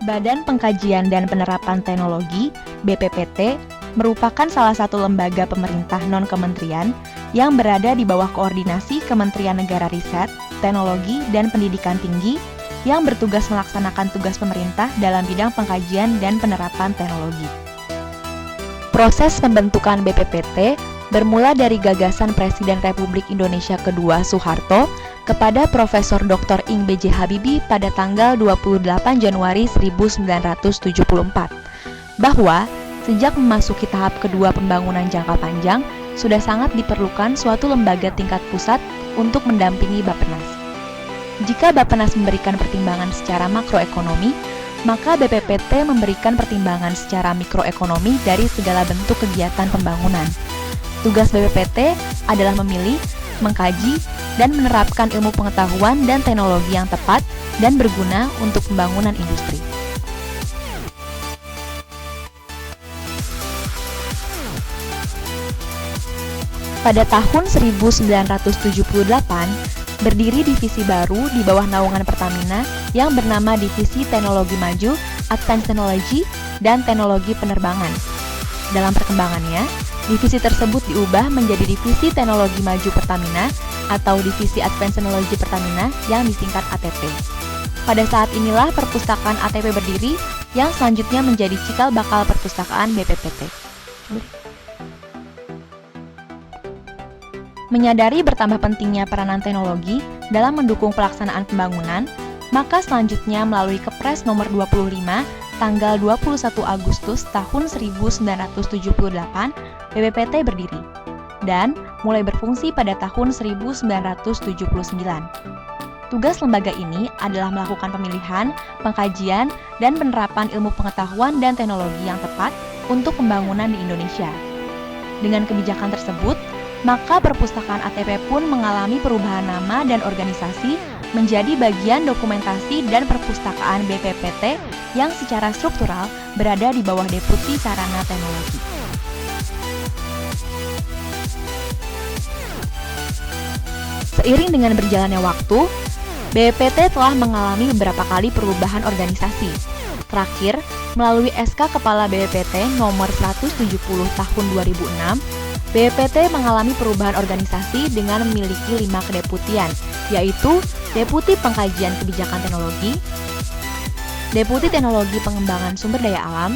Badan Pengkajian dan Penerapan Teknologi (BPPT) merupakan salah satu lembaga pemerintah non-kementerian yang berada di bawah koordinasi Kementerian Negara Riset, Teknologi, dan Pendidikan Tinggi yang bertugas melaksanakan tugas pemerintah dalam bidang pengkajian dan penerapan teknologi. Proses pembentukan BPPT bermula dari gagasan Presiden Republik Indonesia kedua Soeharto kepada Profesor Dr. Ing B.J. Habibie pada tanggal 28 Januari 1974 bahwa sejak memasuki tahap kedua pembangunan jangka panjang sudah sangat diperlukan suatu lembaga tingkat pusat untuk mendampingi Bappenas. Jika Bappenas memberikan pertimbangan secara makroekonomi, maka BPPT memberikan pertimbangan secara mikroekonomi dari segala bentuk kegiatan pembangunan. Tugas BPPT adalah memilih, mengkaji, dan menerapkan ilmu pengetahuan dan teknologi yang tepat dan berguna untuk pembangunan industri. Pada tahun 1978, berdiri divisi baru di bawah naungan Pertamina yang bernama Divisi Teknologi Maju, Advanced Technology, dan Teknologi Penerbangan. Dalam perkembangannya, divisi tersebut diubah menjadi Divisi Teknologi Maju Pertamina atau Divisi Advanced Technology Pertamina yang disingkat ATP. Pada saat inilah perpustakaan ATP berdiri yang selanjutnya menjadi cikal bakal perpustakaan BPPT. Menyadari bertambah pentingnya peranan teknologi dalam mendukung pelaksanaan pembangunan, maka selanjutnya melalui Kepres nomor 25 tanggal 21 Agustus tahun 1978, BPPT berdiri dan mulai berfungsi pada tahun 1979. Tugas lembaga ini adalah melakukan pemilihan, pengkajian, dan penerapan ilmu pengetahuan dan teknologi yang tepat untuk pembangunan di Indonesia. Dengan kebijakan tersebut, maka perpustakaan ATP pun mengalami perubahan nama dan organisasi menjadi bagian dokumentasi dan perpustakaan BPPT yang secara struktural berada di bawah Deputi Sarana Teknologi. Seiring dengan berjalannya waktu, BPPT telah mengalami beberapa kali perubahan organisasi. Terakhir, melalui SK Kepala BPPT nomor 170 tahun 2006, BPPT mengalami perubahan organisasi dengan memiliki 5 kedeputian, yaitu Deputi Pengkajian Kebijakan Teknologi, Deputi Teknologi Pengembangan Sumber Daya Alam,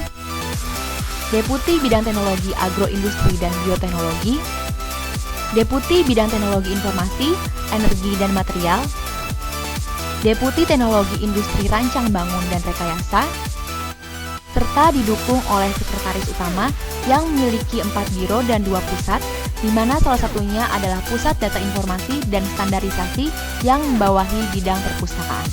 Deputi Bidang Teknologi Agroindustri dan Bioteknologi, Deputi Bidang Teknologi Informasi, Energi dan Material, Deputi Teknologi Industri Rancang Bangun dan Rekayasa, serta didukung oleh Sekretaris Utama yang memiliki 4 biro dan 2 pusat, di mana salah satunya adalah Pusat Data Informasi dan Standarisasi yang membawahi bidang perpustakaan.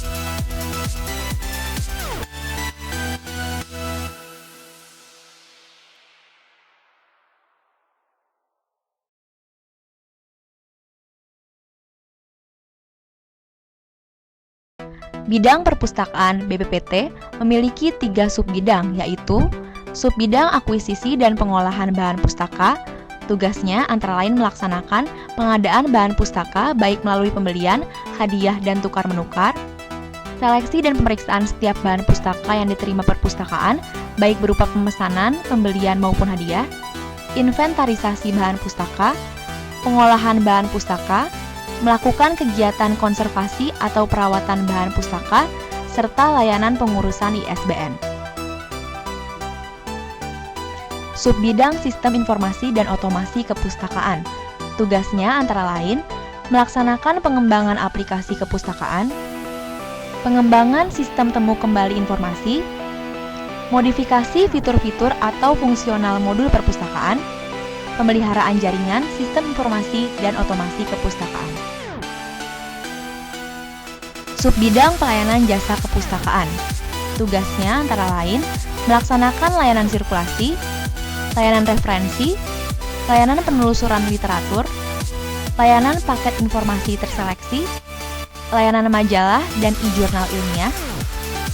Bidang perpustakaan BPPT memiliki 3 subbidang, yaitu Subbidang Akuisisi dan Pengolahan Bahan Pustaka. Tugasnya antara lain melaksanakan pengadaan bahan pustaka baik melalui pembelian, hadiah, dan tukar-menukar, seleksi dan pemeriksaan setiap bahan pustaka yang diterima perpustakaan, baik berupa pemesanan, pembelian maupun hadiah, inventarisasi bahan pustaka, pengolahan bahan pustaka, melakukan kegiatan konservasi atau perawatan bahan pustaka, serta layanan pengurusan ISBN. Subbidang Sistem Informasi dan Otomasi Kepustakaan. Tugasnya antara lain melaksanakan pengembangan aplikasi kepustakaan, pengembangan sistem temu kembali informasi, modifikasi fitur-fitur atau fungsional modul perpustakaan, pemeliharaan jaringan sistem informasi dan otomasi kepustakaan. Subbidang Pelayanan Jasa Kepustakaan. Tugasnya antara lain melaksanakan layanan sirkulasi, layanan referensi, layanan penelusuran literatur, layanan paket informasi terseleksi, layanan majalah dan e-jurnal ilmiah,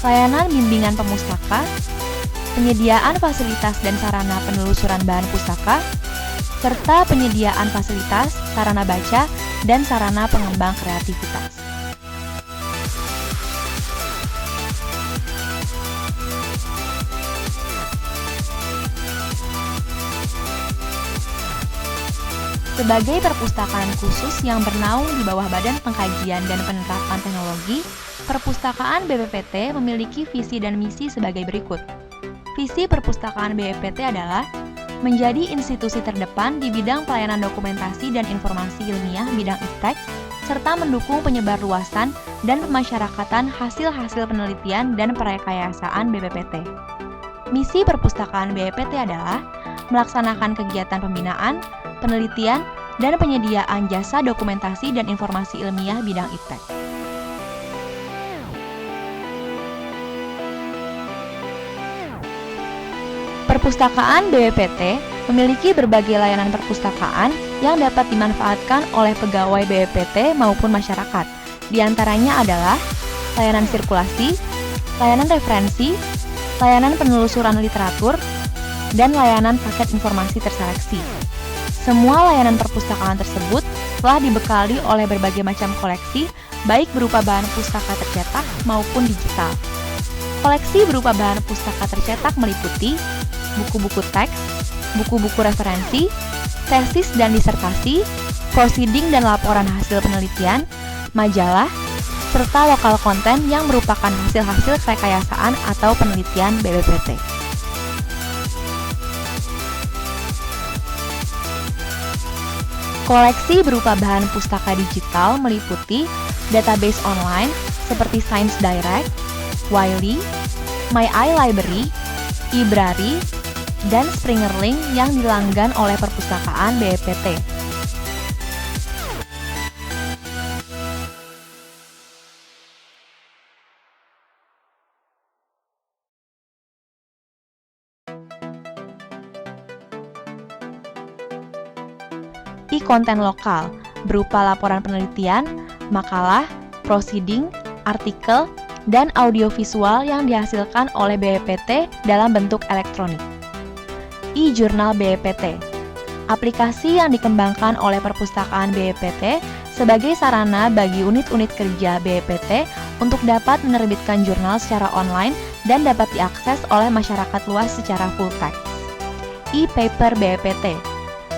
layanan bimbingan pemustaka, penyediaan fasilitas dan sarana penelusuran bahan pustaka, serta penyediaan fasilitas, sarana baca, dan sarana pengembang kreativitas. Sebagai perpustakaan khusus yang bernaung di bawah Badan Pengkajian dan Penerapan Teknologi, Perpustakaan BPPT memiliki visi dan misi sebagai berikut. Visi Perpustakaan BPPT adalah menjadi institusi terdepan di bidang pelayanan dokumentasi dan informasi ilmiah bidang iptek, serta mendukung penyebarluasan dan pemasyarakatan hasil-hasil penelitian dan perekayasaan BPPT. Misi Perpustakaan BPPT adalah melaksanakan kegiatan pembinaan, penelitian, dan penyediaan jasa dokumentasi dan informasi ilmiah bidang iptek. Perpustakaan BPPT memiliki berbagai layanan perpustakaan yang dapat dimanfaatkan oleh pegawai BPPT maupun masyarakat. Di antaranya adalah layanan sirkulasi, layanan referensi, layanan penelusuran literatur, dan layanan paket informasi terseleksi. Semua layanan perpustakaan tersebut telah dibekali oleh berbagai macam koleksi, baik berupa bahan pustaka tercetak maupun digital. Koleksi berupa bahan pustaka tercetak meliputi buku-buku teks, buku-buku referensi, tesis dan disertasi, proceeding dan laporan hasil penelitian, majalah, serta lokal konten yang merupakan hasil-hasil rekayasaan atau penelitian BPPT. Koleksi berupa bahan pustaka digital meliputi database online seperti Science Direct, Wiley, My iLibrary, eBrary, dan Springer Link yang dilanggan oleh perpustakaan BPPT. Konten lokal berupa laporan penelitian, makalah, proceeding, artikel, dan audiovisual yang dihasilkan oleh BPPT dalam bentuk elektronik. E-Jurnal BPPT, aplikasi yang dikembangkan oleh perpustakaan BPPT sebagai sarana bagi unit-unit kerja BPPT untuk dapat menerbitkan jurnal secara online dan dapat diakses oleh masyarakat luas secara full text. E-Paper BPPT,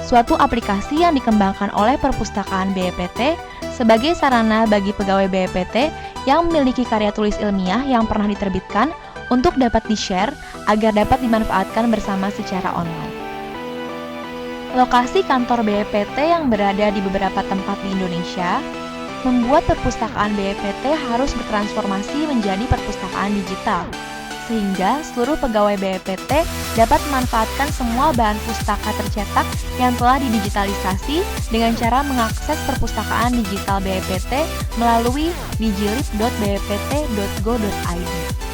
suatu aplikasi yang dikembangkan oleh perpustakaan BPPT sebagai sarana bagi pegawai BPPT yang memiliki karya tulis ilmiah yang pernah diterbitkan untuk dapat di-share agar dapat dimanfaatkan bersama secara online. Lokasi kantor BPPT yang berada di beberapa tempat di Indonesia membuat perpustakaan BPPT harus bertransformasi menjadi perpustakaan digital, sehingga seluruh pegawai BPPT dapat memanfaatkan semua bahan pustaka tercetak yang telah didigitalisasi dengan cara mengakses perpustakaan digital BPPT melalui digilib.bppt.go.id.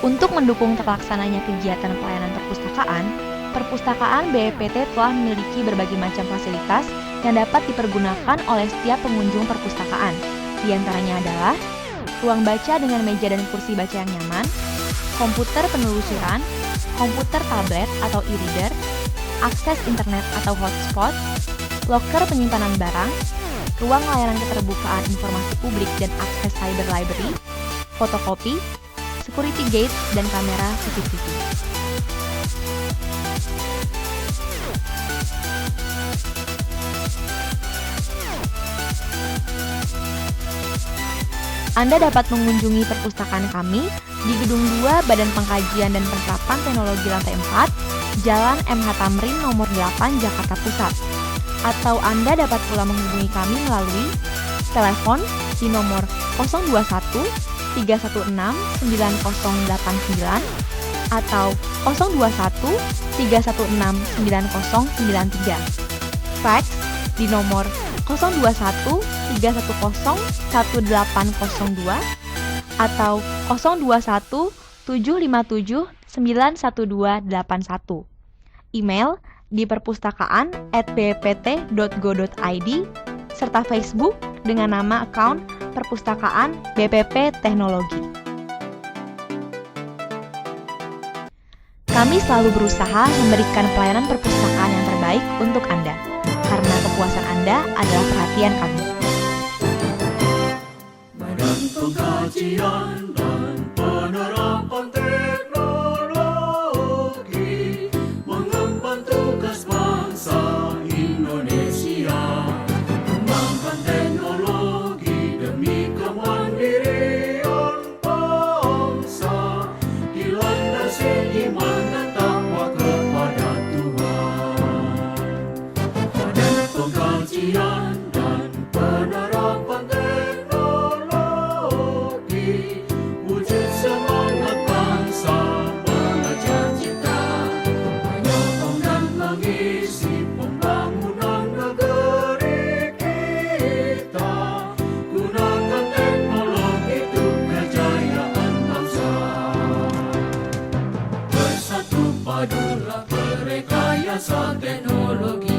Untuk mendukung terlaksananya kegiatan pelayanan perpustakaan, perpustakaan BPPT telah memiliki berbagai macam fasilitas yang dapat dipergunakan oleh setiap pengunjung perpustakaan. Di antaranya adalah ruang baca dengan meja dan kursi baca yang nyaman, komputer penelusuran, komputer tablet atau e-reader, akses internet atau hotspot, loker penyimpanan barang, ruang layanan keterbukaan informasi publik dan akses cyber library, fotokopi, security gate, dan kamera CCTV. Anda dapat mengunjungi perpustakaan kami di Gedung 2 Badan Pengkajian dan Penerapan Teknologi lantai 4, Jalan MH Tamrin nomor 8 Jakarta Pusat. Atau Anda dapat pula menghubungi kami melalui telepon di nomor 021 316 9089 atau 021 316 9093. Fax di nomor 021 310 1802 atau 021 757 91281. Email di perpustakaan@bppt.go.id serta Facebook dengan nama akun Perpustakaan BPP Teknologi. Kami selalu berusaha memberikan pelayanan perpustakaan yang terbaik untuk Anda, karena kepuasan Anda adalah perhatian kami. Badan Pengkajian dan Penerapan Teknologi mengemban tugas bangsa Indonesia, mengembangkan teknologi demi kemandirian bangsa, dilandasi iman dan takwa kepada Tuhan. Badan Pengkajian dan Penerapan Teknologi wujud semangat bangsa belajar cipta, menyokong dan mengisi pembangunan negeri kita. Gunakan teknologi untuk kejayaan bangsa. Bersatu padulah perekayasa teknologi.